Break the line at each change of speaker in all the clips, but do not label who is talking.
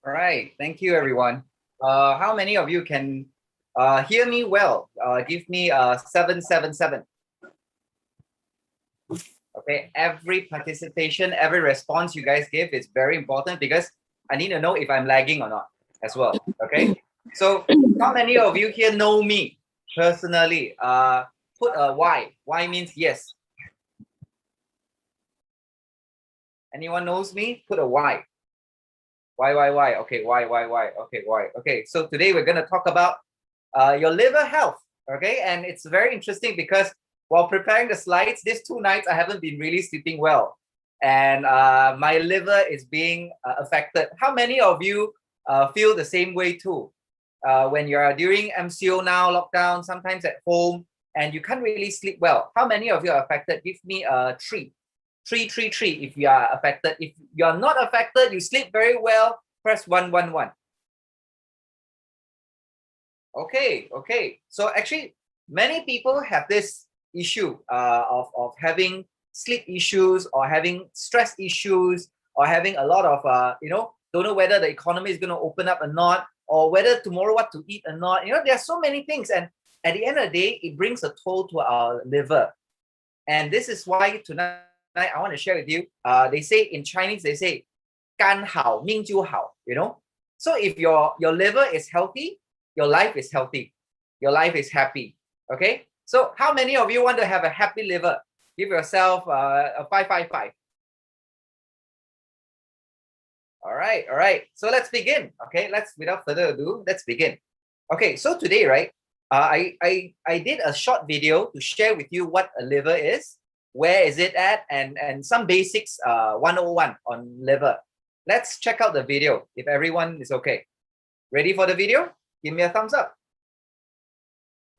All right, thank you, everyone. How many of you can hear me well? Give me 777. Okay, every participation, every response you guys give is very important because I need to know if I'm lagging or not as well. Okay, so how many of you here know me personally? Put a Y. Y means yes. Anyone knows me? Put a Y. Y. Okay, Y. Okay, Y. Okay, so today we're going to talk about your liver health. Okay, and it's very interesting because while preparing the slides, these 2 nights I haven't been really sleeping well, and my liver is being affected. How many of you feel the same way too? When you're during MCO now, lockdown, sometimes at home, and you can't really sleep well. How many of you are affected? Give me a three. Three if you are affected. If you're not affected, you sleep very well, press 111. Okay. So actually, many people have this issue of having sleep issues or having stress issues or having a lot of, don't know whether the economy is going to open up or not, or whether tomorrow what to eat or not. There are so many things. And at the end of the day, it brings a toll to our liver. And this is why tonight I want to share with you. They say in Chinese, they say, 肝好命就好, So if your liver is healthy, your life is healthy. Your life is happy. Okay? So how many of you want to have a happy liver? Give yourself a 555. All right. So let's begin. Okay, without further ado, let's begin. Okay, so today, right, I did a short video to share with you what a liver is, where is it at, and some basics 101 on liver. Let's check out the video if everyone is okay. Ready for the video? Give me a thumbs up.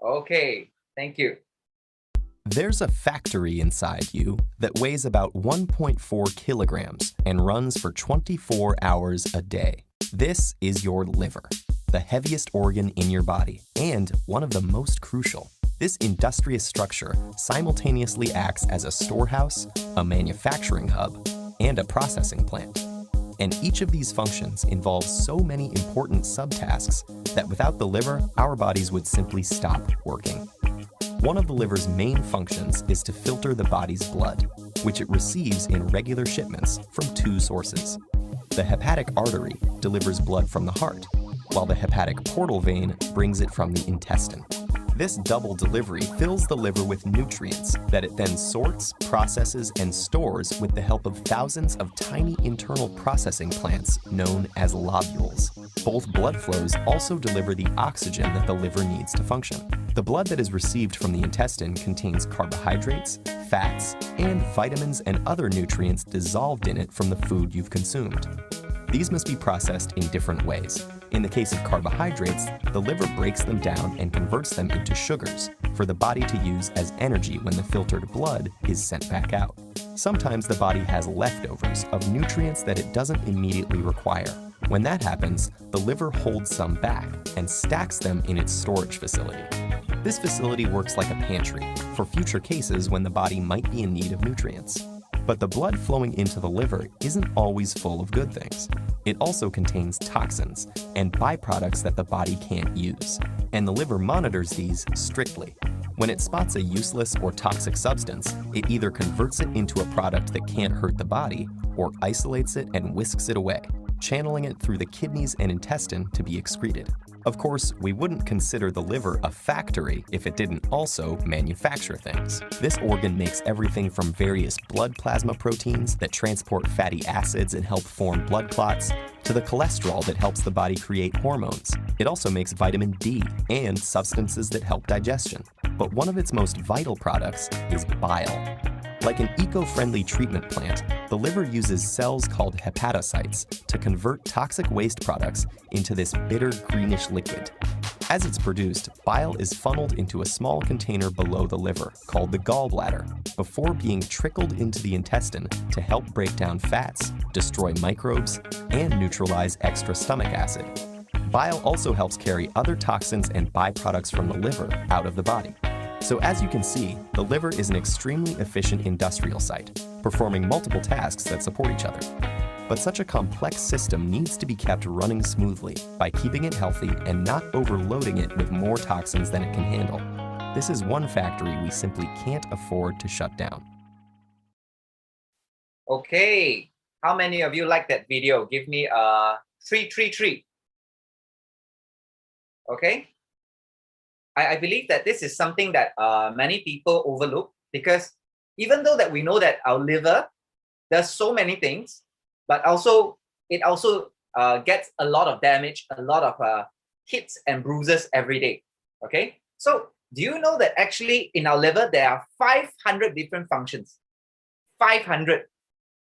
Okay, thank you.
There's a factory inside you that weighs about 1.4 kilograms and runs for 24 hours a day. This is your liver, the heaviest organ in your body and one of the most crucial. This industrious structure simultaneously acts as a storehouse, a manufacturing hub, and a processing plant. And each of these functions involves so many important subtasks that without the liver, our bodies would simply stop working. One of the liver's main functions is to filter the body's blood, which it receives in regular shipments from 2 sources. The hepatic artery delivers blood from the heart, while the hepatic portal vein brings it from the intestine. This double delivery fills the liver with nutrients that it then sorts, processes, and stores with the help of thousands of tiny internal processing plants known as lobules. Both blood flows also deliver the oxygen that the liver needs to function. The blood that is received from the intestine contains carbohydrates, fats, and vitamins and other nutrients dissolved in it from the food you've consumed. These must be processed in different ways. In the case of carbohydrates, the liver breaks them down and converts them into sugars for the body to use as energy when the filtered blood is sent back out. Sometimes the body has leftovers of nutrients that it doesn't immediately require. When that happens, the liver holds some back and stacks them in its storage facility. This facility works like a pantry for future cases when the body might be in need of nutrients. But the blood flowing into the liver isn't always full of good things. It also contains toxins and byproducts that the body can't use, and the liver monitors these strictly. When it spots a useless or toxic substance, it either converts it into a product that can't hurt the body or isolates it and whisks it away, channeling it through the kidneys and intestine to be excreted. Of course, we wouldn't consider the liver a factory if it didn't also manufacture things. This organ makes everything from various blood plasma proteins that transport fatty acids and help form blood clots, to the cholesterol that helps the body create hormones. It also makes vitamin D and substances that help digestion. But one of its most vital products is bile. Like an eco-friendly treatment plant, the liver uses cells called hepatocytes to convert toxic waste products into this bitter greenish liquid. As it's produced, bile is funneled into a small container below the liver, called the gallbladder, before being trickled into the intestine to help break down fats, destroy microbes, and neutralize extra stomach acid. Bile also helps carry other toxins and byproducts from the liver out of the body. So as you can see, the liver is an extremely efficient industrial site, performing multiple tasks that support each other. But such a complex system needs to be kept running smoothly by keeping it healthy and not overloading it with more toxins than it can handle. This is one factory we simply can't afford to shut down.
Okay, how many of you like that video? Give me a 333. Okay, I believe that this is something that many people overlook, because even though that we know that our liver does so many things, but also it also gets a lot of damage, a lot of hits and bruises every day. Okay, so do you know that actually in our liver there are 500 different functions? 500.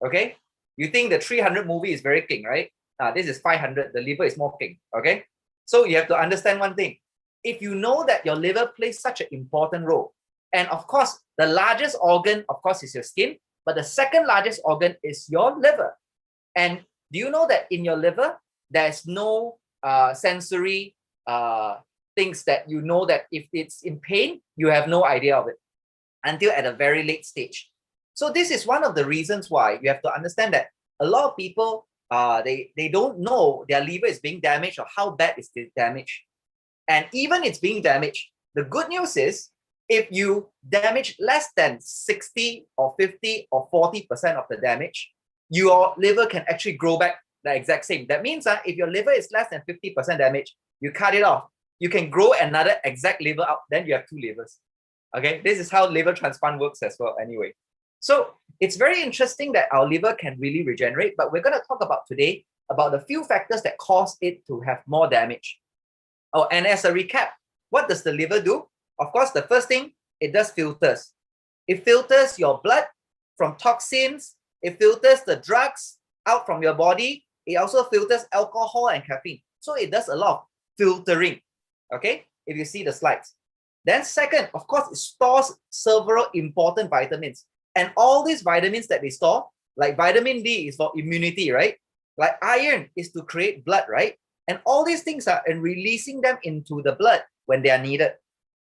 Okay, you think the 300 movie is very king, right? This is 500. The liver is more king. Okay, so you have to understand one thing. If you know that your liver plays such an important role, and of course the largest organ, of course, is your skin, but the second largest organ is your liver. And do you know that in your liver there's no sensory things that you know that if it's in pain, you have no idea of it until at a very late stage. So this is one of the reasons why you have to understand that a lot of people, they don't know their liver is being damaged or how bad is the damage. And even it's being damaged, the good news is if you damage less than 60 or 50 or 40% of the damage, your liver can actually grow back the exact same. That means if your liver is less than 50% damage, you cut it off. You can grow another exact liver out, then you have two livers. Okay, this is how liver transplant works as well anyway. So it's very interesting that our liver can really regenerate, but we're going to talk about today about the few factors that cause it to have more damage. Oh, and as a recap, what does the liver do? Of course, the first thing, it does filters. It filters your blood from toxins. It filters the drugs out from your body. It also filters alcohol and caffeine. So it does a lot of filtering. Okay, if you see the slides. Then second, of course, it stores several important vitamins. And all these vitamins that they store, like vitamin D is for immunity, right? Like iron is to create blood, right? And all these things are in releasing them into the blood when they are needed.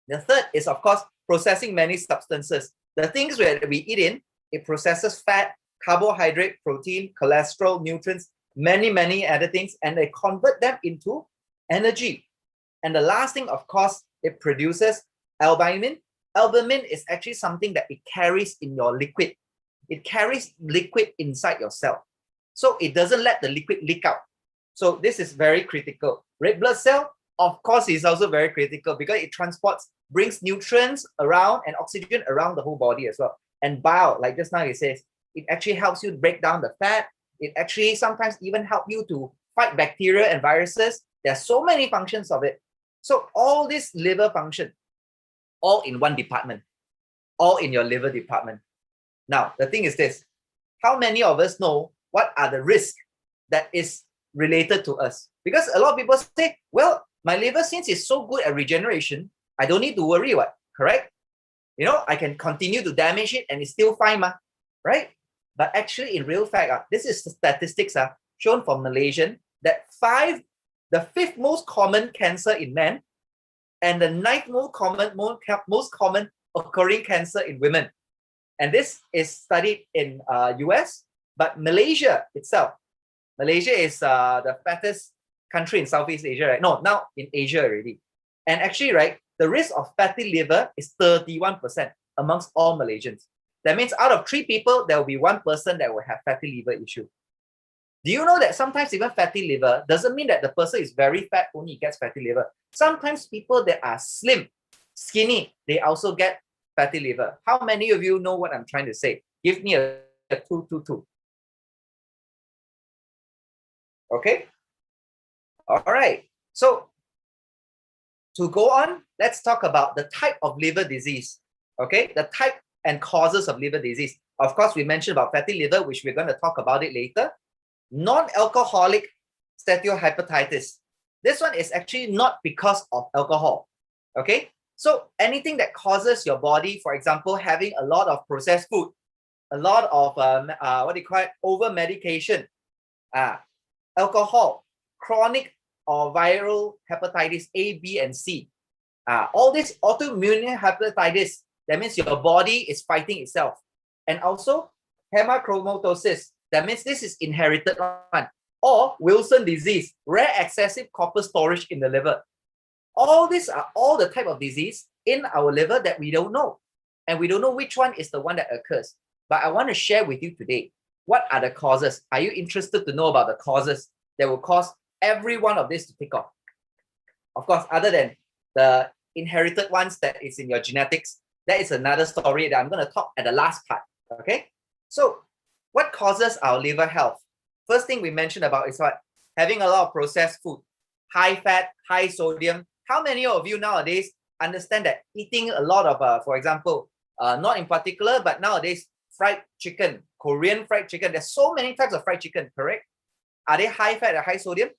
The third is, of course, processing many substances. The things that we eat in, it processes fat, carbohydrate, protein, cholesterol, nutrients, many other things, and they convert them into energy. And the last thing, of course, it produces albumin. Albumin is actually something that it carries in your liquid. It carries liquid inside your cell. So it doesn't let the liquid leak out. So this is very critical. Red blood cell, of course, is also very critical because it transports, brings nutrients around and oxygen around the whole body as well. And bile, like just now it says, it actually helps you break down the fat. It actually sometimes even helps you to fight bacteria and viruses. There are so many functions of it. So all this liver function, all in one department, all in your liver department. Now, the thing is this, how many of us know what are the risks that is related to us? Because a lot of people say, well, my liver, since it's so good at regeneration, I don't need to worry, what? Correct? You know, I can continue to damage it and it's still fine, right? But actually, in real fact, this is the statistics shown from Malaysian, that the fifth most common cancer in men and the ninth most common occurring cancer in women. And this is studied in US, but Malaysia itself, Malaysia is the fattest country in Southeast Asia, right? No, now in Asia already. And actually, right, the risk of fatty liver is 31% amongst all Malaysians. That means out of 3 people, there will be 1 person that will have fatty liver issue. Do you know that sometimes even fatty liver doesn't mean that the person is very fat, only gets fatty liver. Sometimes people that are slim, skinny, they also get fatty liver. How many of you know what I'm trying to say? Give me a 222. Okay? All right. So to go on, let's talk about the type of liver disease. Okay? The type and causes of liver disease. Of course, we mentioned about fatty liver, which we're going to talk about it later. Non-alcoholic steatohepatitis. This one is actually not because of alcohol. Okay? So anything that causes your body, for example, having a lot of processed food, a lot of over medication, alcohol, chronic or viral hepatitis A, B, and C. All this autoimmune hepatitis, that means your body is fighting itself. And also hemochromatosis, That means this is inherited one. Or Wilson disease, rare excessive copper storage in the liver. All these are all the type of disease in our liver that we don't know. And we don't know which one is the one that occurs. But I want to share with you today, what are the causes? Are you interested to know about the causes that will cause every one of this to take off? Of course, other than the inherited ones that is in your genetics, that is another story that I'm going to talk at the last part. Okay? So, what causes our liver health? First thing we mentioned about is what? Having a lot of processed food, high fat, high sodium. How many of you nowadays understand that eating a lot of, for example, not in particular, but nowadays, fried chicken, Korean fried chicken, there's so many types of fried chicken, correct? Are they high fat or high sodium?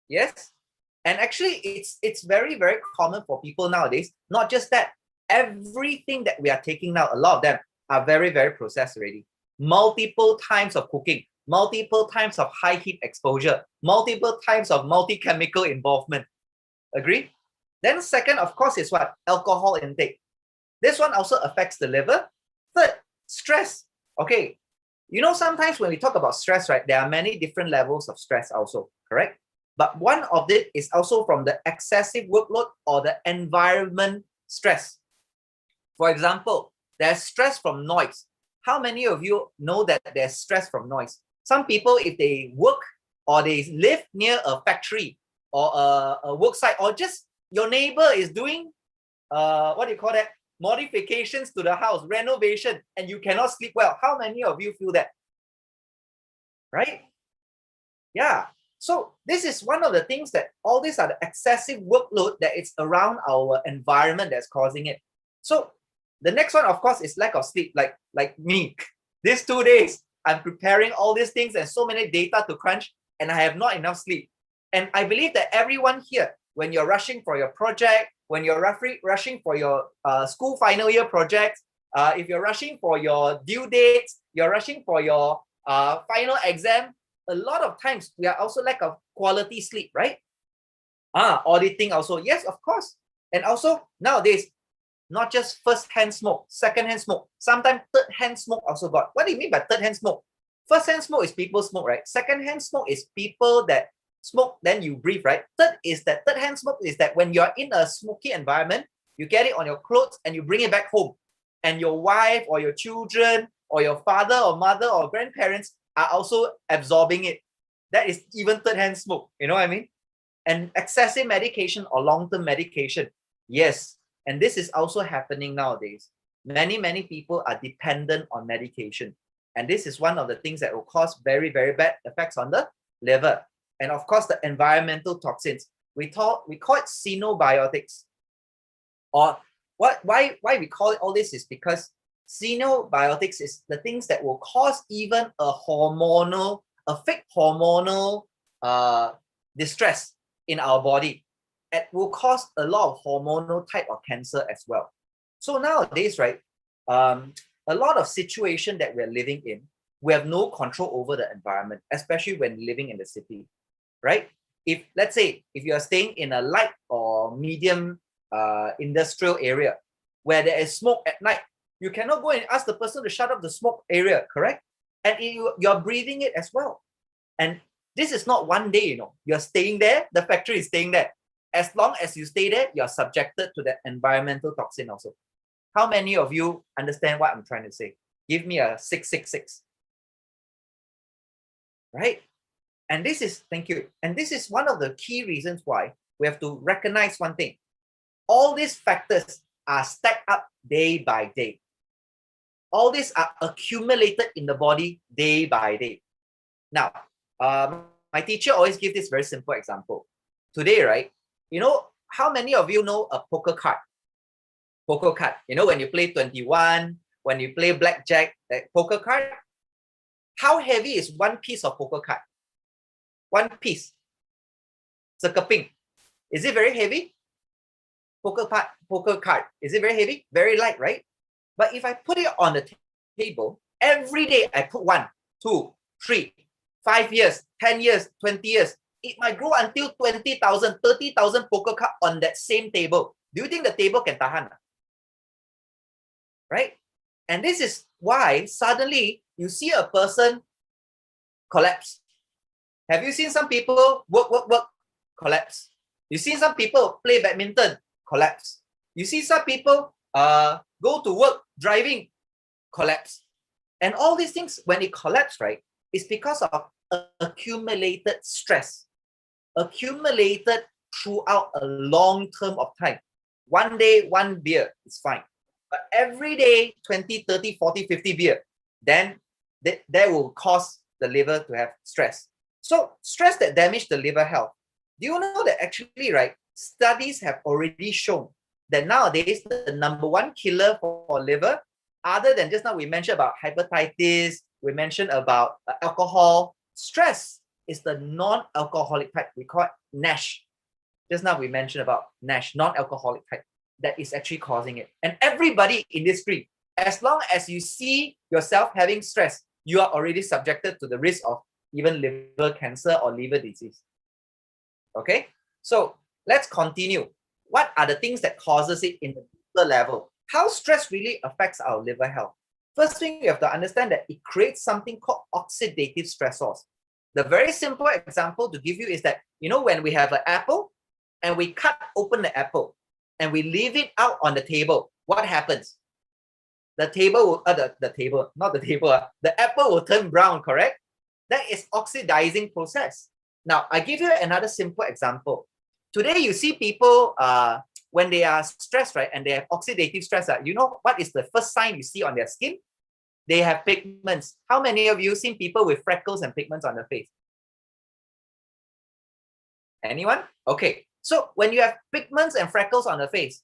Yes. And actually, it's very, very common for people nowadays. Not just that, everything that we are taking now, a lot of them are very, very processed already. Multiple times of cooking, multiple times of high heat exposure, multiple times of multi-chemical involvement. Agree? Then second, of course, is what? Alcohol intake. This one also affects the liver. Third, stress. Okay. You know, sometimes when we talk about stress, right, there are many different levels of stress also, correct? But one of it is also from the excessive workload or the environment stress. For example, there's stress from noise. How many of you know that there's stress from noise? Some people, if they work or they live near a factory or a work site, or just your neighbor is doing, what do you call that? Modifications to the house, renovation, and you cannot sleep well. How many of you feel that? Right? Yeah. So this is one of the things that all these are the excessive workload that it's around our environment that's causing it. So the next one, of course, is lack of sleep, like me. These 2 days, I'm preparing all these things and so many data to crunch, and I have not enough sleep. And I believe that everyone here, when you're rushing for your project, when you're rushing for your school final year projects, if you're rushing for your due dates, you're rushing for your final exam, a lot of times we are also lack of quality sleep, right? Auditing also, yes, of course. And also nowadays, not just first-hand smoke, second-hand smoke, sometimes third-hand smoke also got. What do you mean by third-hand smoke? First-hand smoke is people smoke, right? Second-hand smoke is people that smoke, then you breathe, right? Third-hand smoke is that when you're in a smoky environment, you get it on your clothes and you bring it back home. And your wife or your children or your father or mother or grandparents are also absorbing it. That is even third-hand smoke, you know what I mean? And excessive medication or long-term medication, yes. And this is also happening nowadays. Many, many people are dependent on medication. And this is one of the things that will cause very, very bad effects on the liver. And of course, the environmental toxins. We call it xenobiotics. Or why we call it all this is because xenobiotics is the things that will cause even a fake hormonal distress in our body. It will cause a lot of hormonal type of cancer as well. So nowadays, right, a lot of situation that we're living in, we have no control over the environment, especially when living in the city, right? If let's say if you are staying in a light or medium industrial area where there is smoke at night, you cannot go and ask the person to shut up the smoke area, correct? And you're breathing it as well. And this is not one day, you're staying there, the factory is staying there. As long as you stay there, you're subjected to the environmental toxin also. How many of you understand what I'm trying to say? Give me a 666. Right? And this is, thank you. And this is one of the key reasons why we have to recognize one thing. All these factors are stacked up day by day. All these are accumulated in the body day by day. Now, my teacher always gives this very simple example. Today, right? How many of you know a poker card? Poker card. When you play 21, when you play blackjack, that poker card, how heavy is one piece of poker card? One piece. Sekeping. Is it very heavy? Poker card. Is it very heavy? Very light, right? But if I put it on the table, every day I put 1, 2, 3, 5 years, 10 years, 20 years, it might grow until 20,000, 30,000 poker cards on that same table. Do you think the table can tahan? Right? And this is why suddenly you see a person collapse. Have you seen some people work, collapse? You see some people play badminton, collapse. You see some people go to work driving, collapse. And all these things, when it collapses, right, it's because of accumulated stress, accumulated throughout a long term of time. One day, one beer is fine. But every day, 20, 30, 40, 50 beer, then that will cause the liver to have stress. So stress that damage the liver health. Do you know that actually, right, studies have already shown that nowadays the number one killer for liver, other than just now we mentioned about hepatitis, we mentioned about alcohol, stress is the non-alcoholic type. We call it NASH. Just now we mentioned about NASH, non-alcoholic type, that is actually causing it. And everybody in this group, as long as you see yourself having stress, you are already subjected to the risk of even liver cancer or liver disease. Okay, so let's continue. What are the things that causes it in the deeper level? How stress really affects our liver health? First thing, you have to understand that it creates something called oxidative stressors. The very simple example to give you is that, you know, when we have an apple and we cut open the apple and we leave it out on the table, what happens? The table will, the apple will turn brown, correct? That is oxidizing process. Now, I give you another simple example. Today, you see people, when they are stressed, right, and they have oxidative stress, you know what is the first sign you see on their skin? They have pigments. How many of you seen people with freckles and pigments on their face? Anyone? Okay. So when you have pigments and freckles on the face,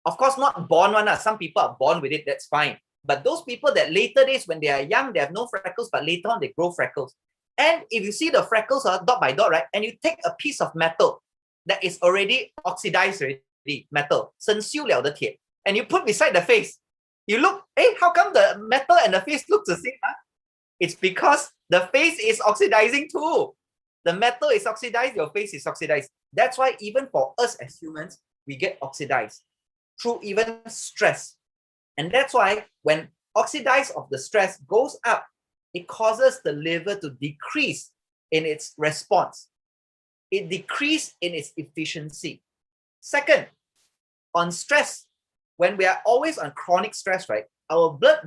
of course, not born one. Some people are born with it. That's fine. But those people that later days, when they are young, they have no freckles, but later on they grow freckles. And if you see the freckles are dot by dot, right, and you take a piece of metal that is already oxidized already, metal, 生锈了的铁, and you put beside the face, you look, hey, how come the metal and the face look the same? Huh? It's because the face is oxidizing too. The metal is oxidized, your face is oxidized. That's why even for us as humans, we get oxidized through even stress. And that's why when oxidize of the stress goes up, it causes the liver to decrease in its response. It decreases in its efficiency. Second, on stress, when we are always on chronic stress, right, our blood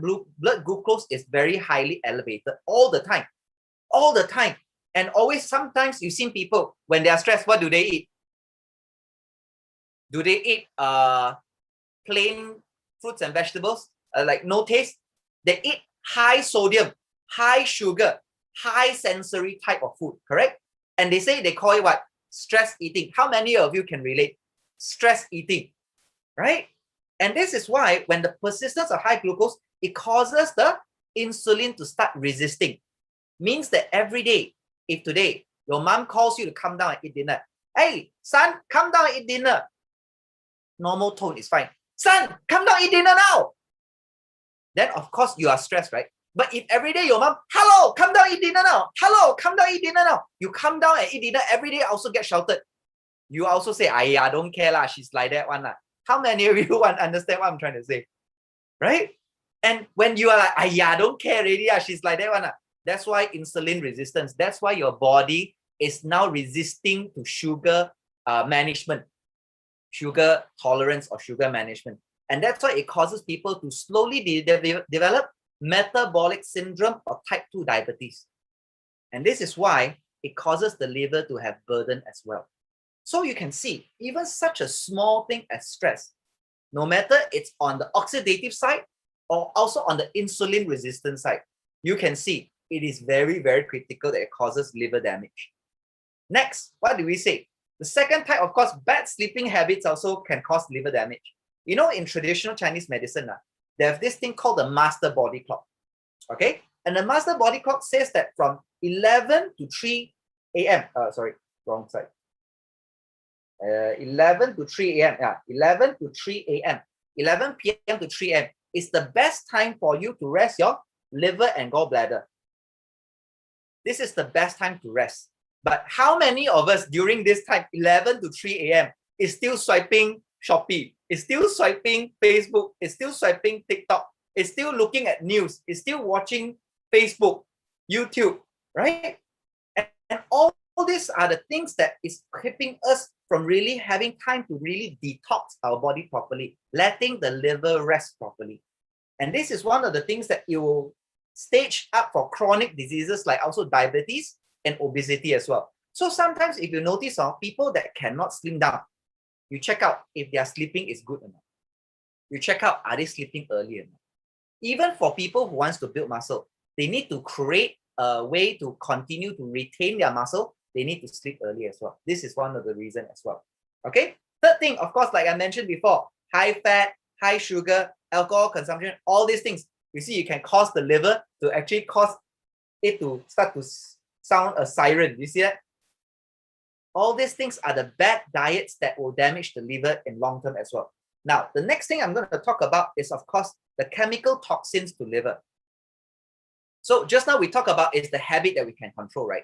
glucose is very highly elevated all the time. All the time. And always, sometimes you've seen people, when they are stressed, what do they eat? Do they eat plain fruits and vegetables, like no taste? They eat high sodium, high sugar, high sensory type of food, correct? And they say, they call it what? Stress eating. How many of you can relate? Stress eating, right? And this is why when the persistence of high glucose, it causes the insulin to start resisting. Means that every day, if today your mom calls you to come down and eat dinner, hey, son, come down and eat dinner. Normal tone is fine. Son, come down and eat dinner now. Then of course you are stressed, right? But if every day your mom, hello, come down and eat dinner now. Hello, come down and eat dinner now. You come down and eat dinner every day, also get shouted. You also say, I don't care lah, she's like that one lah. How many of you understand what I'm trying to say? Right? And when you are like, I don't care already, she's like that one lah. That's why insulin resistance. That's why your body is now resisting to sugar management, sugar tolerance or sugar management. And that's why it causes people to slowly develop metabolic syndrome or type 2 diabetes. And this is why it causes the liver to have burden as well. So you can see, even such a small thing as stress, no matter it's on the oxidative side or also on the insulin resistance side, you can see it is very, very critical that it causes liver damage. Next, what do we say? The second type, of course, bad sleeping habits also can cause liver damage. You know, in traditional Chinese medicine, they have this thing called the master body clock. Okay? And the master body clock says that from 11 to 3 a.m. Sorry, wrong side. 11 to 3 a.m. Yeah, 11 to 3 a.m. 11 p.m. to 3 a.m. is the best time for you to rest your liver and gallbladder. This is the best time to rest. But how many of us during this time, 11 to 3 a.m., is still swiping Shopee, is still swiping Facebook, is still swiping TikTok, is still looking at news, is still watching Facebook, YouTube, right? And all these are the things that is keeping us from really having time to really detox our body properly, letting the liver rest properly. And this is one of the things that you will stage up for chronic diseases like also diabetes and obesity as well. So sometimes if you notice people that cannot slim down, you check out if their sleeping is good or not. You check out, are they sleeping early or not? Even for people who wants to build muscle, they need to create a way to continue to retain their muscle. They need to sleep early as well. This is one of the reasons as well. Okay. Third thing, of course, like I mentioned before, high fat, high sugar, alcohol consumption, all these things. You see, you can cause the liver to actually cause it to start to sound a siren. You see that? All these things are the bad diets that will damage the liver in long term as well. Now, the next thing I'm going to talk about is, of course, the chemical toxins to liver. So just now we talk about is the habit that we can control, right?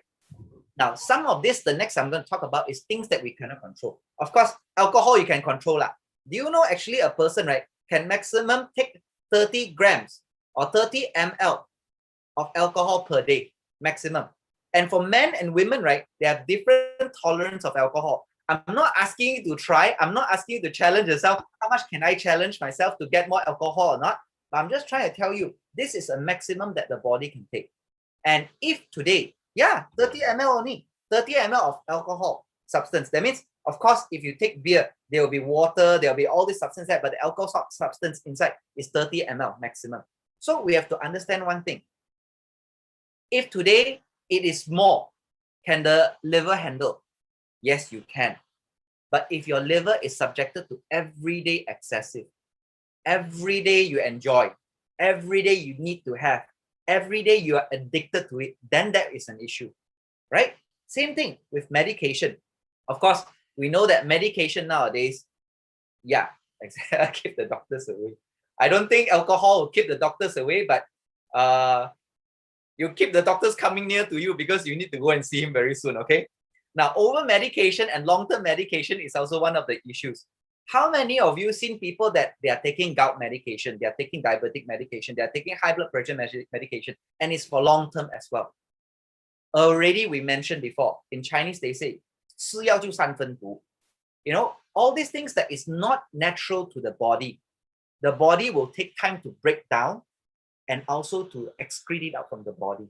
Now, some of this, the next I'm going to talk about is things that we cannot control. Of course, alcohol you can control. Do you know actually a person, right, can maximum take 30 grams or 30 ml of alcohol per day, maximum. And for men and women, right, they have different tolerance of alcohol. I'm not asking you to try. I'm not asking you to challenge yourself. How much can I challenge myself to get more alcohol or not? But I'm just trying to tell you, this is a maximum that the body can take. And if today, 30 ml only, 30 ml of alcohol substance. That means, of course, if you take beer, there will be water, there will be all this substance there, but the alcohol substance inside is 30 ml maximum. So we have to understand one thing. If today it is more, can the liver handle? Yes, you can. But if your liver is subjected to everyday excessive, every day you enjoy, every day you need to have, every day you are addicted to it, then that is an issue, right? Same thing with medication. Of course, we know that medication nowadays, keep the doctors away. I don't think alcohol will keep the doctors away, but you keep the doctors coming near to you because you need to go and see him very soon, okay? Now, over medication and long-term medication is also one of the issues. How many of you seen people that they are taking gout medication, they are taking diabetic medication, they are taking high blood pressure medication, and it's for long-term as well? Already we mentioned before, in Chinese they say, 吃药就三分毒. You know, all these things that is not natural to the body will take time to break down and also to excrete it out from the body.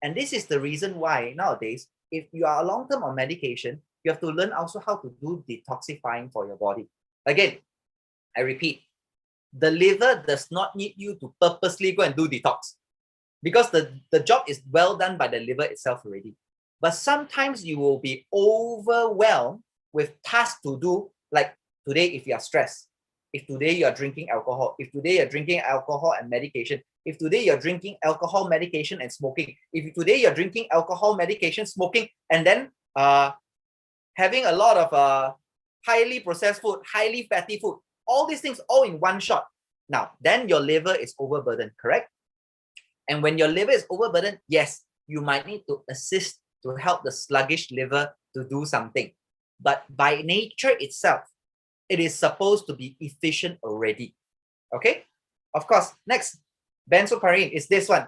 And this is the reason why nowadays, if you are long-term on medication, you have to learn also how to do detoxifying for your body. Again, I repeat, the liver does not need you to purposely go and do detox because the job is well done by the liver itself already. But sometimes you will be overwhelmed with tasks to do, like today if you are stressed, if today you are drinking alcohol, if today you're drinking alcohol and medication, if today you're drinking alcohol, medication, and smoking, if today you're drinking alcohol, medication, smoking, and then having a lot of highly processed food, highly fatty food, all these things all in one shot. Now, then your liver is overburdened, correct? And when your liver is overburdened, yes, you might need to assist to help the sluggish liver to do something. But by nature itself, it is supposed to be efficient already. Okay? Of course, next, benzopyrene is this one.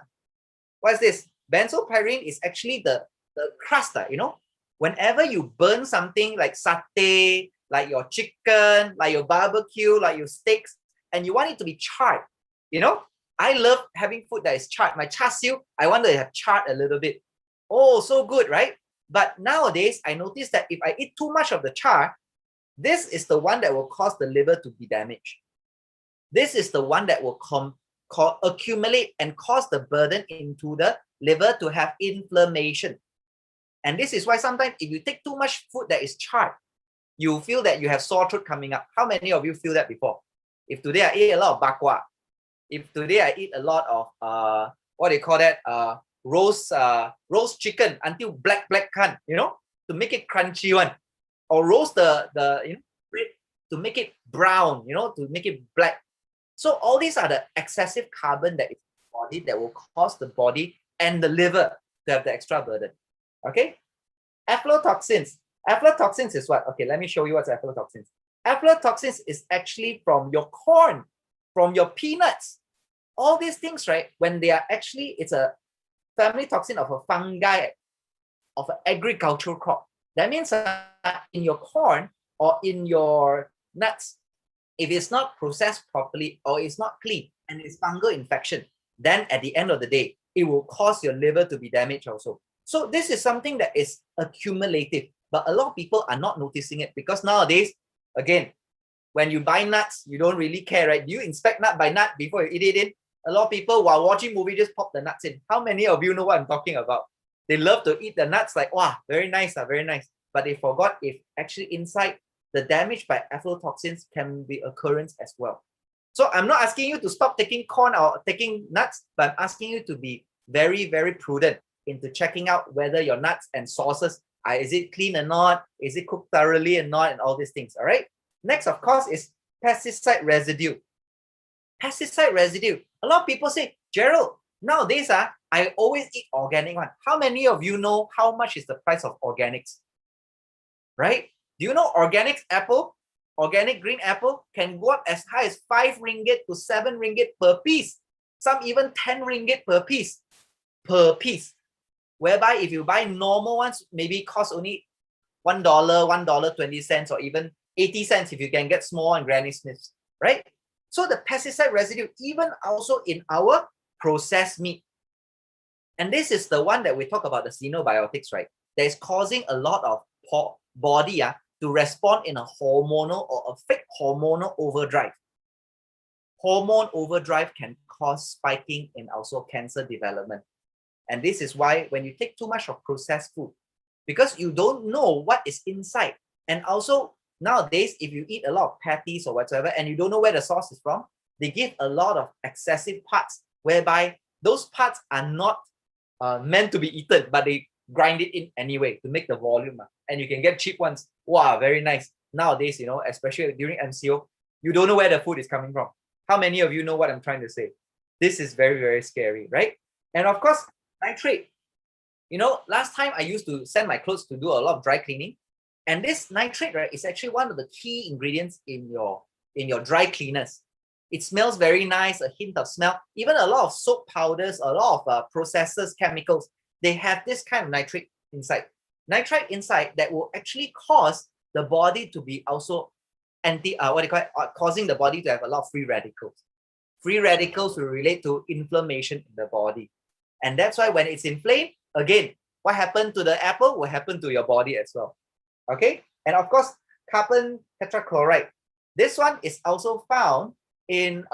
What is this? Benzopyrene is actually the crust, you know? Whenever you burn something like satay, like your chicken, like your barbecue, like your steaks, and you want it to be charred, you know? I love having food that is charred. My char siu, I want to have charred a little bit. Oh, so good, right? But nowadays, I notice that if I eat too much of the char, this is the one that will cause the liver to be damaged. This is the one that will accumulate and cause the burden into the liver to have inflammation. And this is why sometimes if you take too much food that is charred, you feel that you have sore throat coming up. How many of you feel that before? If today I eat a lot of bakwa, if today I eat a lot of what do you call that? Roast chicken until black can, you know, to make it crunchy one, or roast the bread to make it brown, you know, to make it black. So all these are the excessive carbon that is in the body that will cause the body and the liver to have the extra burden. Okay, aflatoxins. Aflatoxins is what? Okay, let me show you what's aflatoxins. Aflatoxins is actually from your corn, from your peanuts. all these things, right, when they are actually, it's a family toxin of a fungi of an agricultural crop. That means in your corn or in your nuts, if it's not processed properly or it's not clean and it's fungal infection, then at the end of the day, it will cause your liver to be damaged also. So this is something that is accumulative, but a lot of people are not noticing it because nowadays, again, when you buy nuts, you don't really care, right? Do you inspect nut by nut before you eat it in? A lot of people, while watching movie, just pop the nuts in. How many of you know what I'm talking about? They love to eat the nuts like, wow, very nice, very nice. But they forgot if actually inside the damage by aflatoxins can be occurrence as well. So I'm not asking you to stop taking corn or taking nuts, but I'm asking you to be very, very prudent into checking out whether your nuts and sauces is it clean or not, is it cooked thoroughly or not, and all these things. All right. Next, of course, is pesticide residue. Pesticide residue. A lot of people say, Gerald, nowadays I always eat organic one. How many of you know how much is the price of organics? Right? Do you know organic apple, organic green apple can go up as high as 5 ringgit to 7 ringgit per piece. Some even 10 ringgit per piece. Whereby if you buy normal ones, maybe cost only $1, $1.20, or even 80 cents if you can get small and Granny Smiths, right? So the pesticide residue, even also in our processed meat. And this is the one that we talk about, the xenobiotics, right? That is causing a lot of body to respond in a hormonal or a fake hormonal overdrive. Hormone overdrive can cause spiking in also cancer development. And this is why when you take too much of processed food, because you don't know what is inside. And also nowadays, if you eat a lot of patties or whatever, and you don't know where the sauce is from, they give a lot of excessive parts, whereby those parts are not meant to be eaten, but they grind it in anyway to make the volume. And you can get cheap ones. Wow, very nice. Nowadays, you know, especially during MCO, you don't know where the food is coming from. How many of you know what I'm trying to say? This is very, very scary, right? And of course, nitrate. You know, last time I used to send my clothes to do a lot of dry cleaning. And this nitrate, right, is actually one of the key ingredients in your dry cleaners. It smells very nice, a hint of smell. Even a lot of soap powders, a lot of processors, chemicals, they have this kind of nitrate inside. Nitrite inside that will actually cause the body to be also causing the body to have a lot of free radicals. Free radicals will relate to inflammation in the body. And that's why when it's inflamed, again, what happened to the apple will happen to your body as well. Okay, and of course, carbon tetrachloride. This one is also found in,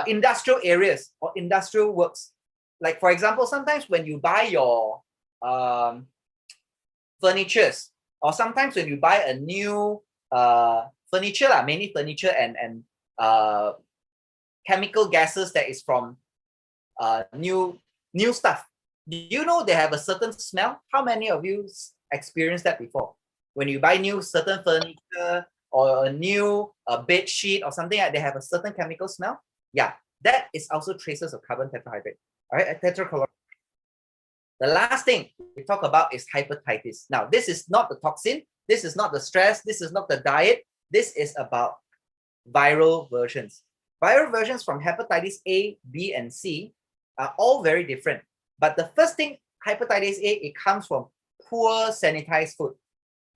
industrial areas or industrial works. Like for example, sometimes when you buy your furnitures, or sometimes when you buy a new furniture, mainly furniture and chemical gases that is from new stuff. Do you know they have a certain smell? How many of you experienced that before? When you buy new certain furniture or a new bed sheet or something, they have a certain chemical smell. Yeah, that is also traces of carbon tetrahydride. All right, tetrachloride. The last thing we talk about is hepatitis. Now, this is not the toxin. This is not the stress. This is not the diet. This is about viral versions. Viral versions from hepatitis A, B, and C are all very different. But the first thing, hepatitis A, it comes from poor sanitized food,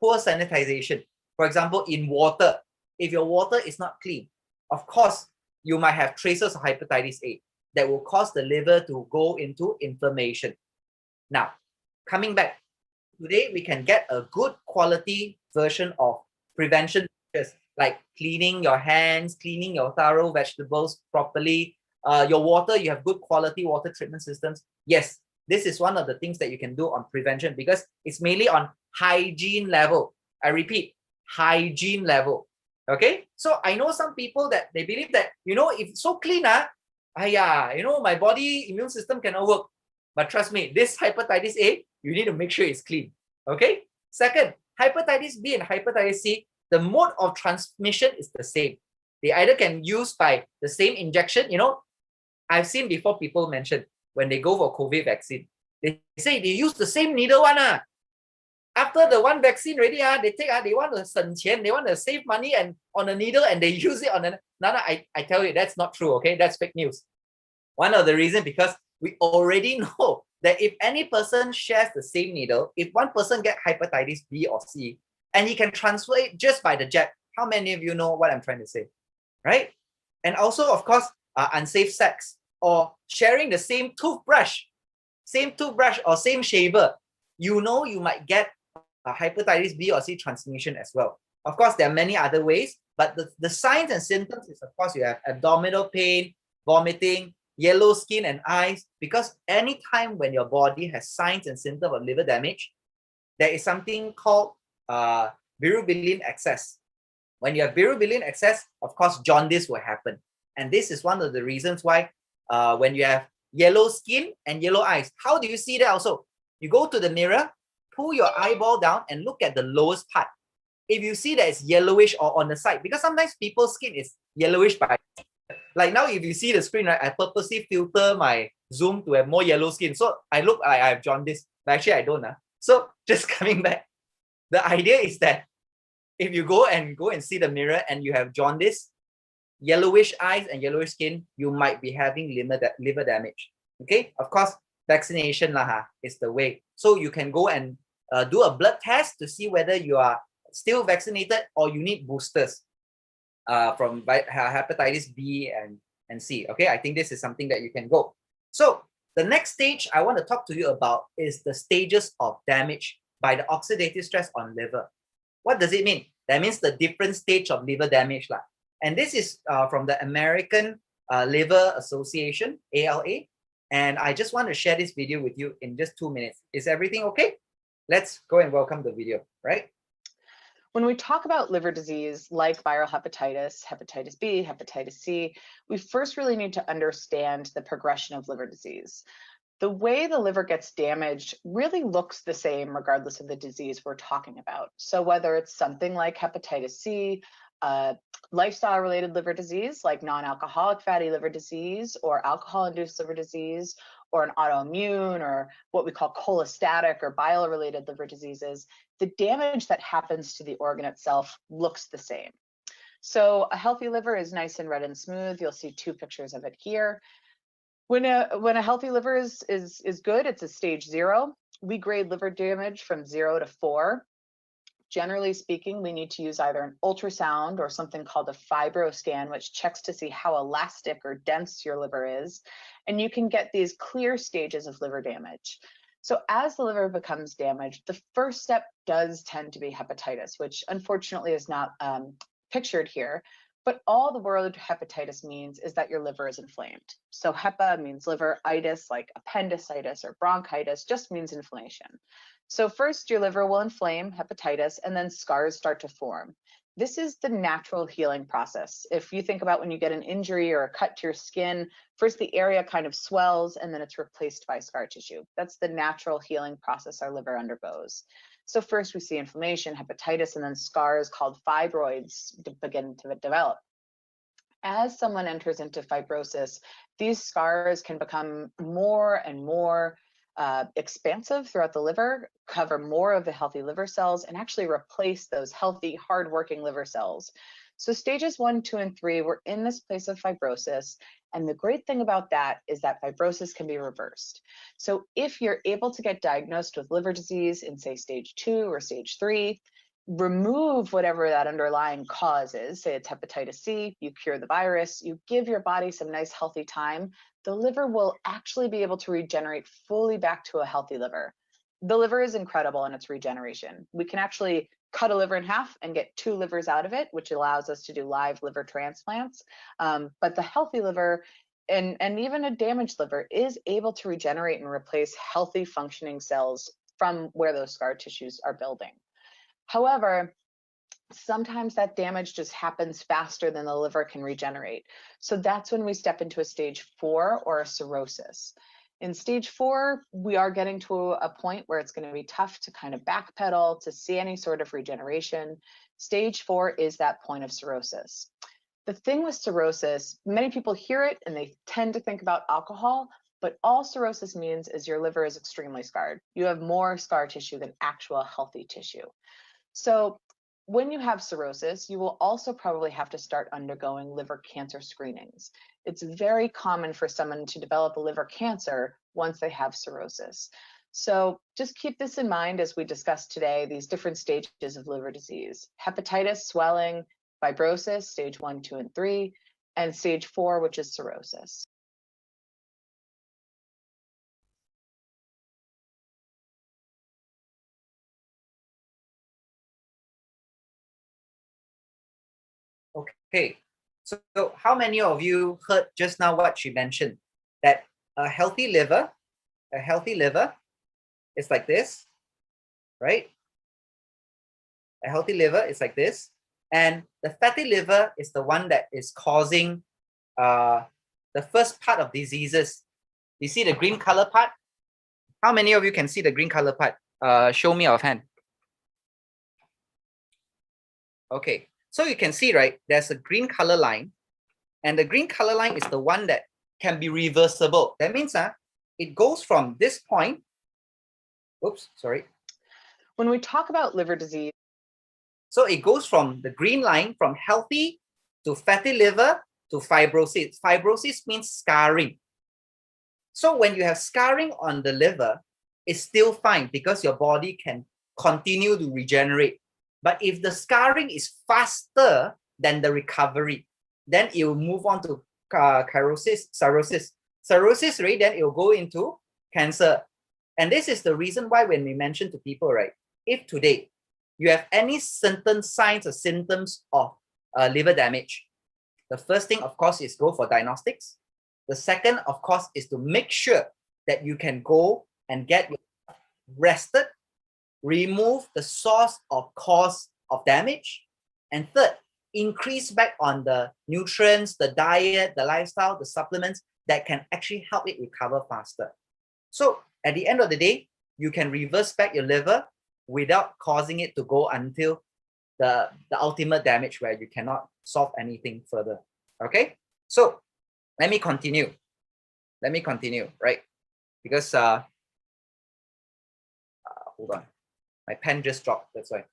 poor sanitization. For example, in water, if your water is not clean, of course, you might have traces of hepatitis A that will cause the liver to go into inflammation. Now, coming back, today we can get a good quality version of prevention measures like cleaning your hands, cleaning your thorough vegetables properly, your water, you have good quality water treatment systems. Yes, this is one of the things that you can do on prevention because it's mainly on hygiene level. I repeat, hygiene level. Okay, so I know some people that they believe that, you know, if it's so clean, you know, my body immune system cannot work. But trust me, this hepatitis A, you need to make sure it's clean. Okay. Second, hepatitis B and hepatitis C, the mode of transmission is the same. They either can use by the same injection. You know, I've seen before people mention when they go for COVID vaccine, they say they use the same needle one. After the one vaccine already, they take, they want to 省钱, they want to save money and on a needle and they use it on another. I tell you, that's not true, okay? That's fake news. One of the reasons, because we already know that if any person shares the same needle, if one person get hepatitis B or C, and he can transfer it just by the jab, how many of you know what I'm trying to say, right? And also, of course, unsafe sex or sharing the same toothbrush or same shaver, you know you might get hepatitis B or C transmission as well. Of course, there are many other ways, but the signs and symptoms is, of course, you have abdominal pain, vomiting, yellow skin and eyes, because anytime when your body has signs and symptoms of liver damage, there is something called bilirubin excess. When you have bilirubin excess, of course, jaundice will happen. And this is one of the reasons why when you have yellow skin and yellow eyes, how do you see that also? You go to the mirror, pull your eyeball down and look at the lowest part. If you see that it's yellowish or on the side, because sometimes people's skin is yellowish by, like now, if you see the screen, right, I purposely filter my Zoom to have more yellow skin. So I look like I have jaundice, but actually I don't. So just coming back, the idea is that if you go and see the mirror and you have jaundice, yellowish eyes and yellowish skin, you might be having liver damage. Okay, of course, vaccination is the way. So you can go and do a blood test to see whether you are still vaccinated or you need boosters from hepatitis B and C. Okay, I think this is something that you can go. So the next stage I want to talk to you about is the stages of damage by the oxidative stress on liver. What does it mean? That means the different stage of liver damage. And this is from the American Liver Association, ALA. And I just want to share this video with you in just 2 minutes. Is everything okay? Let's go and welcome the video, right?
When we talk about liver disease like viral hepatitis, hepatitis B, hepatitis C, we first really need to understand the progression of liver disease. The way the liver gets damaged really looks the same regardless of the disease we're talking about. So whether it's something like hepatitis C, lifestyle-related liver disease like non-alcoholic fatty liver disease or alcohol-induced liver disease, or an autoimmune or what we call cholestatic or bile-related liver diseases, the damage that happens to the organ itself looks the same. So a healthy liver is nice and red and smooth. You'll see 2 pictures of it here. When a healthy liver is good, it's a stage 0. We grade liver damage from 0 to 4. Generally speaking, we need to use either an ultrasound or something called a fibroscan, which checks to see how elastic or dense your liver is. And you can get these clear stages of liver damage. So as the liver becomes damaged, the first step does tend to be hepatitis, which unfortunately is not pictured here. But all the word hepatitis means is that your liver is inflamed. So hepa means liver, itis, like appendicitis or bronchitis, just means inflammation. So first your liver will inflame, hepatitis, and then scars start to form. This is the natural healing process. If you think about when you get an injury or a cut to your skin, first the area kind of swells and then it's replaced by scar tissue. That's the natural healing process our liver undergoes. So first we see inflammation, hepatitis, and then scars called fibroids begin to develop. As someone enters into fibrosis, these scars can become more and more expansive throughout the liver, cover more of the healthy liver cells, and actually replace those healthy, hardworking liver cells. So stages 1, 2, and 3, we're in this place of fibrosis. And the great thing about that is that fibrosis can be reversed. So if you're able to get diagnosed with liver disease in, say, stage 2 or stage 3, remove whatever that underlying cause is, say it's hepatitis C, you cure the virus, you give your body some nice healthy time, the liver will actually be able to regenerate fully back to a healthy liver. The liver is incredible in its regeneration. We can actually cut a liver in half and get 2 livers out of it, which allows us to do live liver transplants. But the healthy liver and even a damaged liver is able to regenerate and replace healthy functioning cells from where those scar tissues are building. However, sometimes that damage just happens faster than the liver can regenerate. So that's when we step into a stage 4 or a cirrhosis. In stage 4, we are getting to a point where it's going to be tough to kind of backpedal to see any sort of regeneration. Stage 4 is that point of cirrhosis. The thing with cirrhosis, many people hear it and they tend to think about alcohol, But all cirrhosis means is your liver is extremely scarred. You have more scar tissue than actual healthy tissue. So when you have cirrhosis, you will also probably have to start undergoing liver cancer screenings. It's very common for someone to develop a liver cancer once they have cirrhosis. So just keep this in mind as we discuss today these different stages of liver disease: hepatitis, swelling, fibrosis, stage 1, 2, and 3, and stage 4, which is cirrhosis.
Okay, so how many of you heard just now what she mentioned? That a healthy liver is like this, right? A healthy liver is like this, and the fatty liver is the one that is causing the first part of diseases. You see the green color part? How many of you can see the green color part? Show me offhand. Okay, so you can see, right, there's a green color line, and the green color line is the one that can be reversible. That means it goes from this point. Oops, sorry.
When we talk about liver disease,
so it goes from the green line, from healthy to fatty liver to fibrosis. Fibrosis means scarring. So when you have scarring on the liver, it's still fine because your body can continue to regenerate. But if the scarring is faster than the recovery, then it will move on to cirrhosis. Cirrhosis, right? Then it will go into cancer. And this is the reason why when we mention to people, right, if today you have any certain signs or symptoms of liver damage, the first thing, of course, is go for diagnostics. The second, of course, is to make sure that you can go and get rested, remove the source of cause of damage. And third, increase back on the nutrients, the diet, the lifestyle, the supplements that can actually help it recover faster. So at the end of the day, you can reverse back your liver without causing it to go until the ultimate damage where you cannot solve anything further. Okay, so let me continue, right? Because hold on, my pen just dropped, that's why.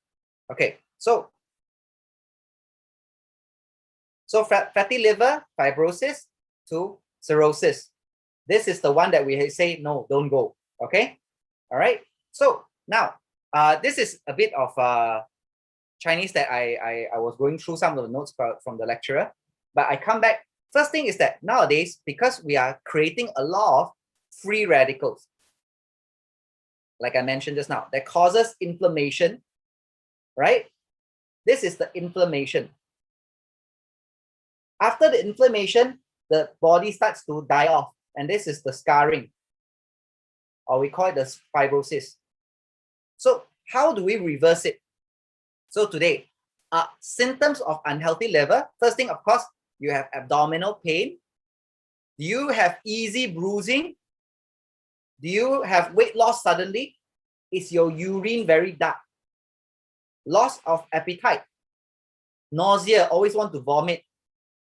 Okay, so fatty liver, fibrosis to cirrhosis. This is the one that we say, no, don't go. Okay, all right. So now, this is a bit of Chinese that I was going through some of the notes from the lecturer, but I come back. First thing is that nowadays, because we are creating a lot of free radicals, like I mentioned just now, that causes inflammation, right? This is the inflammation. After the inflammation, the body starts to die off, and this is the scarring, or we call it the fibrosis. So how do we reverse it? So today, symptoms of unhealthy liver. First thing, of course, you have abdominal pain. Do you have easy bruising? Do you have weight loss suddenly? Is your urine very dark? Loss of appetite. Nausea, always want to vomit.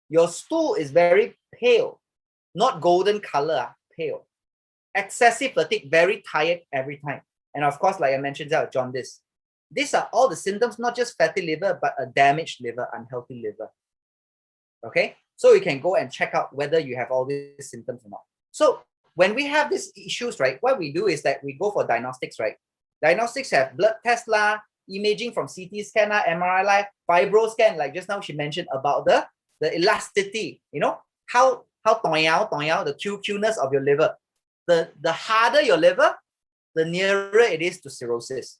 Your stool is very pale, not golden color, pale. Excessive fatigue, very tired every time. And of course, like I mentioned, jaundice. These are all the symptoms, not just fatty liver, but a damaged liver, unhealthy liver. Okay, so you can go and check out whether you have all these symptoms or not. So when we have these issues, right, what we do is that we go for diagnostics, right? Diagnostics have blood test lah, imaging from CT scan lah, MRI lah, fibro scan, like just now she mentioned about the elasticity, you know, how the QQ-ness of your liver. The harder your liver, the nearer it is to cirrhosis.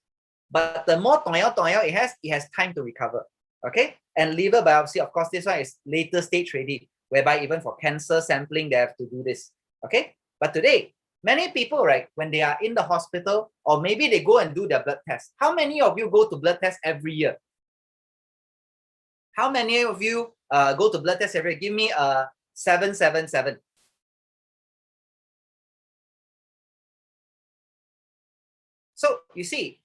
But the more it has time to recover. Okay, and liver biopsy, of course, this one is later stage ready, whereby even for cancer sampling, they have to do this. Okay, but today, many people, right, when they are in the hospital, or maybe they go and do their blood test. How many of you go to blood test every year? How many of you go to blood test every year? Give me a 777. So you see,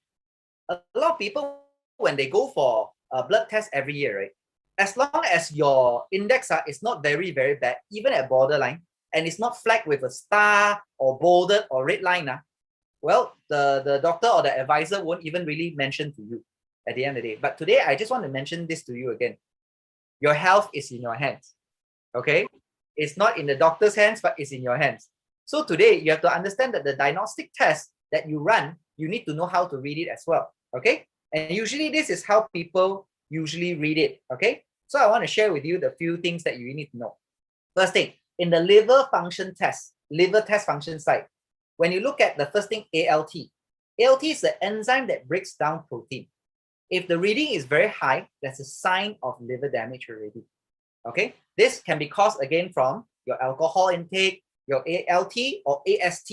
a lot of people, when they go for a blood test every year, right, as long as your index is not very, very bad, even at borderline, and it's not flagged with a star or bolded or red line, well, the doctor or the advisor won't even really mention to you at the end of the day. But today, I just want to mention this to you again. Your health is in your hands, okay? It's not in the doctor's hands, but it's in your hands. So today, you have to understand that the diagnostic test that you run, you need to know how to read it as well, okay? And usually this is how people usually read it, okay? So I want to share with you the few things that you need to know. First thing, in the liver function test, liver test function site, when you look at the first thing, ALT. ALT is the enzyme that breaks down protein. If the reading is very high, that's a sign of liver damage already, okay? This can be caused again from your alcohol intake, your ALT or AST.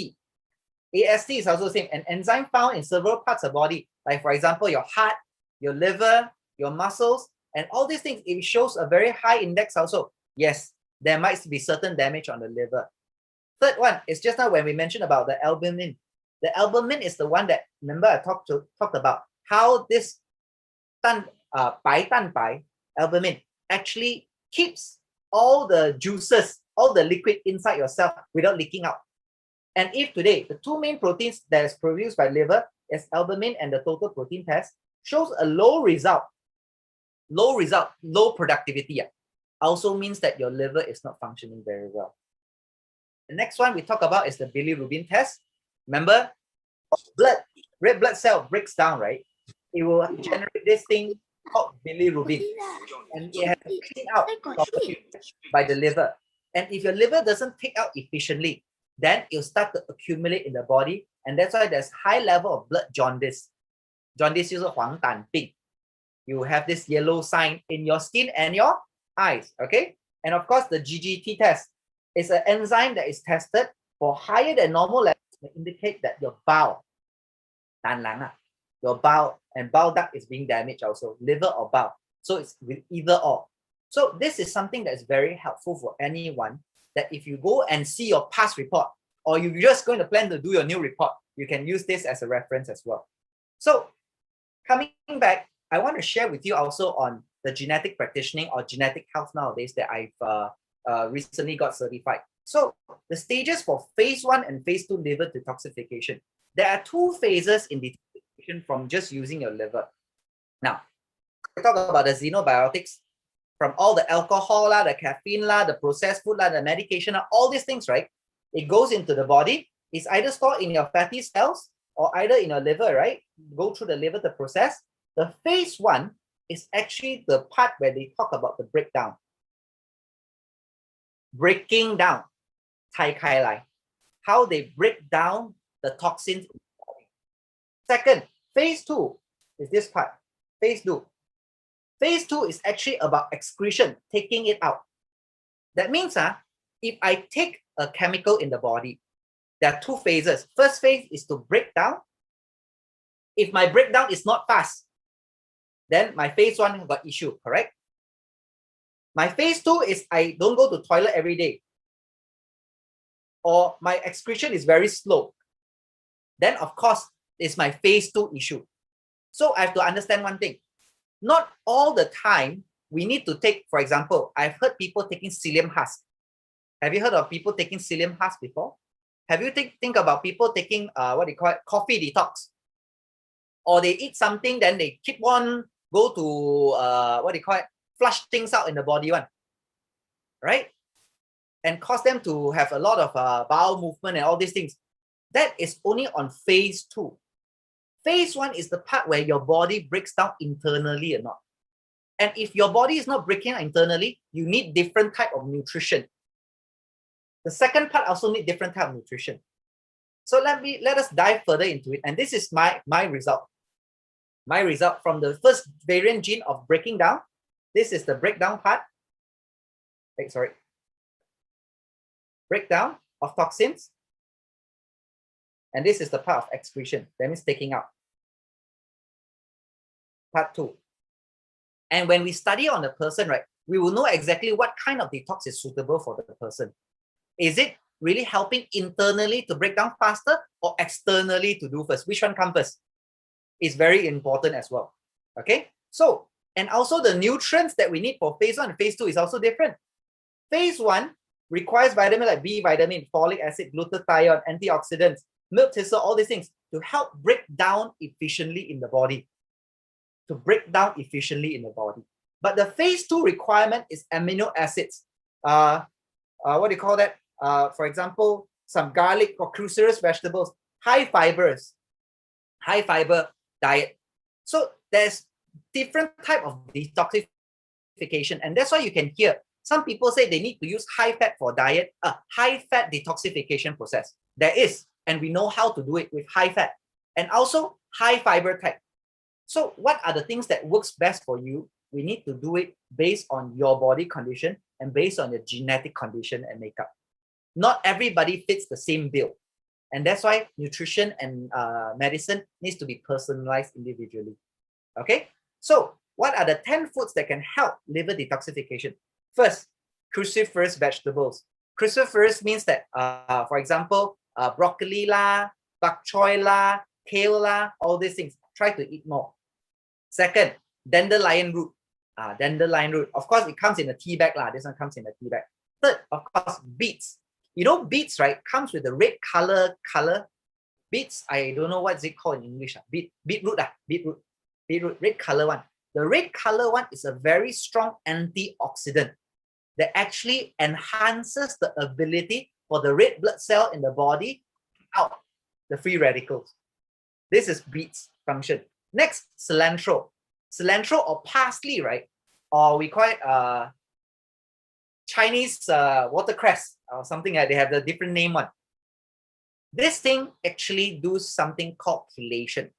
AST is also the same, an enzyme found in several parts of the body, like for example, your heart, your liver, your muscles, and all these things. It shows a very high index also. Yes, there might be certain damage on the liver. Third one is just now when we mentioned about the albumin. The albumin is the one that, remember I talked about how this albumin actually keeps all the juices, all the liquid inside yourself without leaking out. And if today, the two main proteins that is produced by liver is albumin and the total protein test shows a low productivity, also means that your liver is not functioning very well. The next one we talk about is the bilirubin test. Remember, red blood cell breaks down, right? It will generate this thing called bilirubin, and it has to clean out by the liver. And if your liver doesn't take out efficiently, then it'll start to accumulate in the body, and that's why there's high level of blood jaundice. Jaundice is 黄疸病. You have this yellow sign in your skin and your eyes, okay? And of course, the GGT test is an enzyme that is tested for higher than normal levels to indicate that your bowel, your bowel and bowel duct is being damaged also, liver or bowel. So it's with either or. So this is something that is very helpful for anyone, that if you go and see your past report, or you're just going to plan to do your new report, you can use this as a reference as well. So coming back, I want to share with you also on the genetic practicing or genetic health nowadays that I've recently got certified. So the stages for phase 1 and phase 2 liver detoxification. There are 2 phases in detoxification from just using your liver. Now, we talk about the xenobiotics, from all the alcohol, the caffeine, the processed food, the medication, all these things, right? It goes into the body. It's either stored in your fatty cells or either in your liver, right? Go through the liver to process. The phase 1 is actually the part where they talk about the breakdown. Breaking down, 拆开来, how they break down the toxins in the body. Second, phase 2 is this part, phase 2. Phase 2 is actually about excretion, taking it out. That means if I take a chemical in the body, there are 2 phases. First phase is to break down. If my breakdown is not fast, then my phase 1 got issue, correct? My phase 2 is I don't go to toilet every day, or my excretion is very slow. Then of course, it's my phase 2 issue. So I have to understand one thing. Not all the time we need to take, for example, I've heard people taking psyllium husk. Have you heard of people taking psyllium husk before? Have you think about people taking what they call it, coffee detox? Or they eat something, then they keep on go to what they call it, flush things out in the body one, right? And cause them to have a lot of bowel movement and all these things. That is only on phase 2. Phase 1 is the part where your body breaks down internally or not. And if your body is not breaking internally, you need different type of nutrition. The second part also need different type of nutrition. So let us dive further into it. And this is my result. My result from the first variant gene of breaking down. This is the breakdown part. Breakdown of toxins. And this is the part of excretion. That means taking out. Part 2. And when we study on the person, right, we will know exactly what kind of detox is suitable for the person. Is it really helping internally to break down faster or externally to do first? Which one comes first? Is very important as well. Okay. So, and also the nutrients that we need for phase 1 and phase 2 is also different. Phase 1 requires vitamin like B vitamin, folic acid, glutathione, antioxidants, milk thistle, all these things to help break down efficiently in the body. But the phase 2 requirement is amino acids. What do you call that? For example, some garlic or cruciferous vegetables, high fiber diet. So there's different type of detoxification, and that's why you can hear some people say they need to use high fat for diet, high fat detoxification process. There is, and we know how to do it with high fat and also high fiber type. So what are the things that works best for you? We need to do it based on your body condition and based on your genetic condition and makeup. Not everybody fits the same bill. And that's why nutrition and medicine needs to be personalized individually. Okay, so what are the 10 foods that can help liver detoxification? First, cruciferous vegetables. Cruciferous means that, for example, broccoli la, bok choy la, kale la, all these things. Try to eat more. Second, dandelion root. Dandelion root. Of course, it comes in a tea bag. This one comes in a tea bag. Third, of course, beets. You know, beets, right, comes with the red color. Beets, I don't know what's it called in English. Beetroot, red color one. The red color one is a very strong antioxidant that actually enhances the ability for the red blood cell in the body out the free radicals. This is beets function. Next, cilantro. Cilantro or parsley, right? Or we call it Chinese watercress or something like they have the different name one. This thing actually does something called chelation.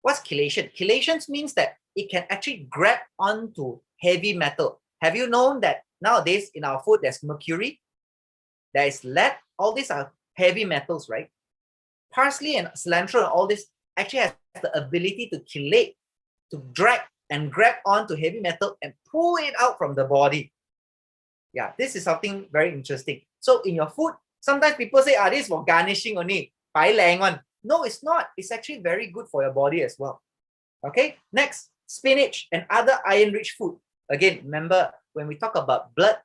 What's chelation? Chelation means that it can actually grab onto heavy metal. Have you known that nowadays in our food there's mercury, there is lead, all these are heavy metals, right? Parsley and cilantro and all this actually has the ability to chelate, to drag and grab onto heavy metal and pull it out from the body. Yeah, this is something very interesting. So in your food, sometimes people say, this is for garnishing only, 白靚one. No, it's not. It's actually very good for your body as well. Okay, next, spinach and other iron-rich food. Again, remember, when we talk about blood,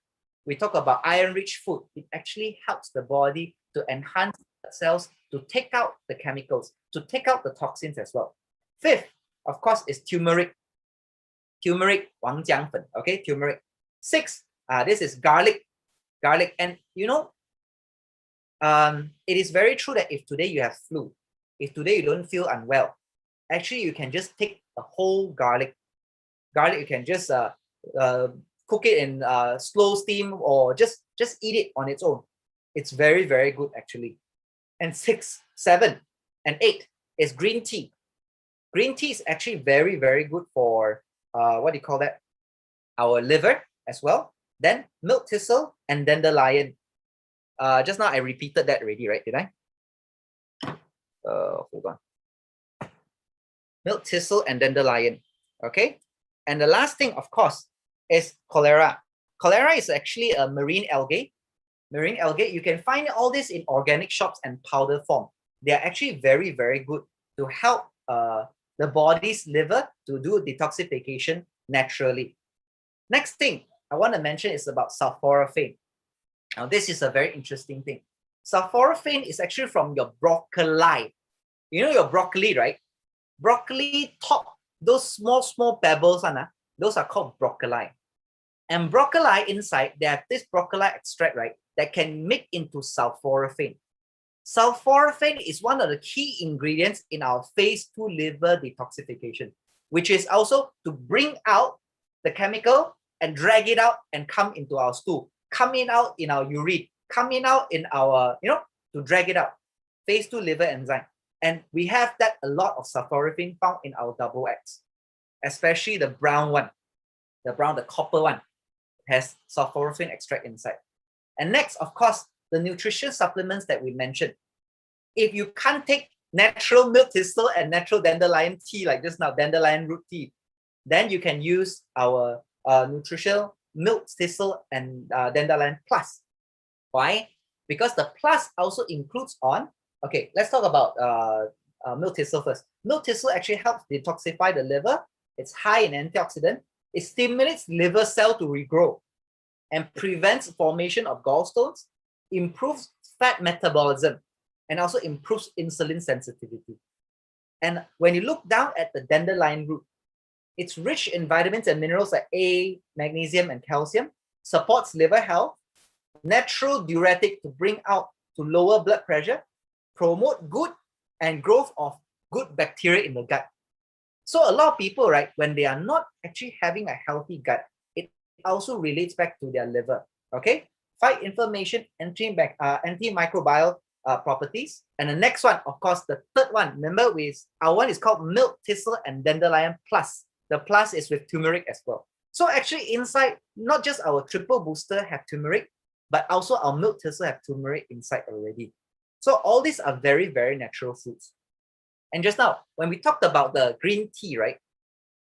we talk about iron-rich food. It actually helps the body to enhance the cells, to take out the chemicals, to take out the toxins as well. Fifth, of course, is turmeric. Turmeric, 黄姜粉, okay, turmeric. Sixth, this is garlic. Garlic, and you know, it is very true that if today you have flu, if today you don't feel unwell, actually you can just take a whole garlic. Garlic, you can just cook it in slow steam or just eat it on its own. It's very, very good actually. And 6, 7, and 8 is green tea. Green tea is actually very, very good for what do you call that? Our liver as well. Then milk thistle and dandelion. Just now I repeated that already, right? Did I? Hold on. Milk thistle and dandelion. Okay. And the last thing, of course, is cholera. Cholera is actually a marine algae. Marine algae, you can find all this in organic shops and powder form. They are actually very, very good to help the body's liver to do detoxification naturally. Next thing I want to mention is about sulforaphane. Now, this is a very interesting thing. Sulforaphane is actually from your broccoli. You know your broccoli, right? Broccoli top, those small pebbles, those are called broccoli. And broccoli inside, they have this broccoli extract, right, that can make into sulforaphane. Sulforaphane is one of the key ingredients in our phase 2 liver detoxification, which is also to bring out the chemical and drag it out and come into our stool, coming out in our urine, coming out in our, to drag it out. Phase 2 liver enzyme. And we have that a lot of sulforaphane found in our double X, especially the brown one, the copper one has sulforaphane extract inside. And next, of course, the nutrition supplements that we mentioned. If you can't take natural milk thistle and natural dandelion tea, like just now, dandelion root tea, then you can use our nutritional milk thistle and dandelion plus. Why? Because the plus also includes on, okay, let's talk about milk thistle first. Milk thistle actually helps detoxify the liver. It's high in antioxidant. It stimulates liver cell to regrow. and prevents formation of gallstones, improves fat metabolism, and also improves insulin sensitivity. And when you look down at the dandelion root, it's rich in vitamins and minerals like A, magnesium, and calcium, supports liver health, natural diuretic to bring out to lower blood pressure, promote good and growth of good bacteria in the gut. So a lot of people, right, when they are not actually having a healthy gut, it also relates back to their liver, okay? Fight inflammation, antimicrobial properties. And the next one, of course, the third one, remember, our one is called milk thistle and dandelion plus. The plus is with turmeric as well. So actually inside, not just our triple booster have turmeric, but also our milk thistle have turmeric inside already. So all these are very, very natural foods. And just now, when we talked about the green tea, right?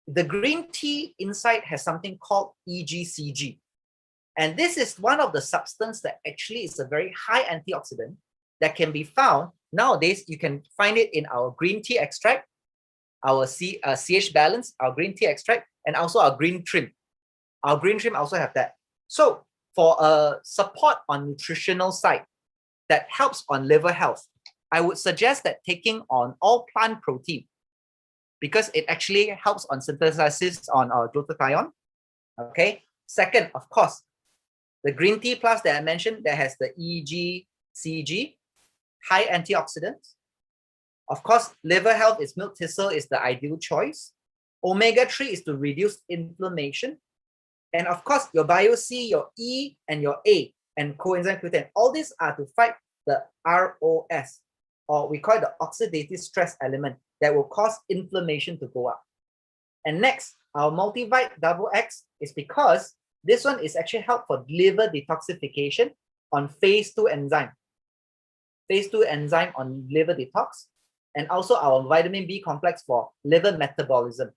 The green tea inside has something called EGCG. And this is one of the substances that actually is a very high antioxidant that can be found. Nowadays, you can find it in our green tea extract, our CH balance, our green tea extract, and also our green trim. Our green trim also have that. So for a support on nutritional side that helps on liver health, I would suggest that taking on all plant protein, because it actually helps on synthesis on our glutathione. Okay. Second, of course, the green tea plus that I mentioned that has the EGCG, high antioxidants. Of course, liver health is milk thistle is the ideal choice. Omega-3 is to reduce inflammation. And of course, your Bio-C, your E, and your A, and coenzyme Q10, all these are to fight the ROS, or we call it the oxidative stress element that will cause inflammation to go up. And next, our multivite double X is because this one is actually help for liver detoxification on phase 2 enzyme. Phase 2 enzyme on liver detox, and also our vitamin B complex for liver metabolism.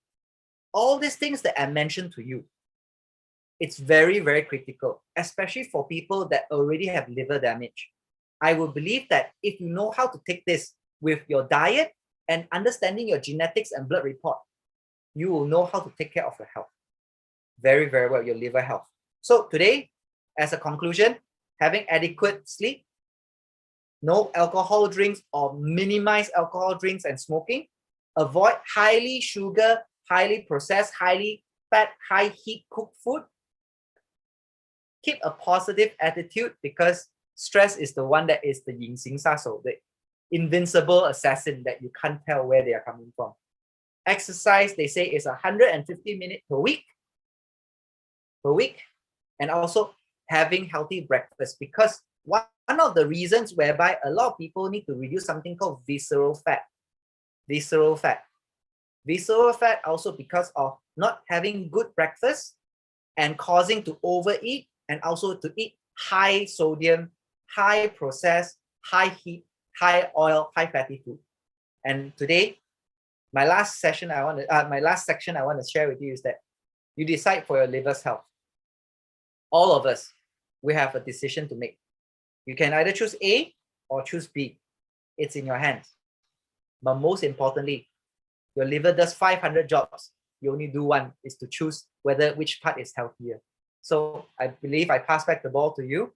All these things that I mentioned to you, it's very, very critical, especially for people that already have liver damage. I would believe that if you know how to take this with your diet and understanding your genetics and blood report, you will know how to take care of your health very, very well, your liver health. So today, as a conclusion, having adequate sleep, no alcohol drinks or minimize alcohol drinks and smoking, avoid highly sugar, highly processed, highly fat, high heat cooked food, keep a positive attitude because stress is the one that is the yin xing saso, the invincible assassin that you can't tell where they are coming from. Exercise, they say, is 150 minutes per week, and also having healthy breakfast, because one of the reasons whereby a lot of people need to reduce something called visceral fat. Visceral fat also because of not having good breakfast and causing to overeat, and also to eat high sodium, high processed, high heat, high oil, high fatty food. And today, my last section I want to share with you is that you decide for your liver's health. All of us, we have a decision to make. You can either choose A or choose B. It's in your hands. But most importantly, your liver does 500 jobs. You only do one, is to choose which part is healthier. So I believe I pass back the ball to you,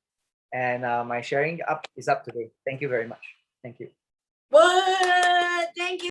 and my sharing is up today. Thank you very much. Thank you.
What? Thank you.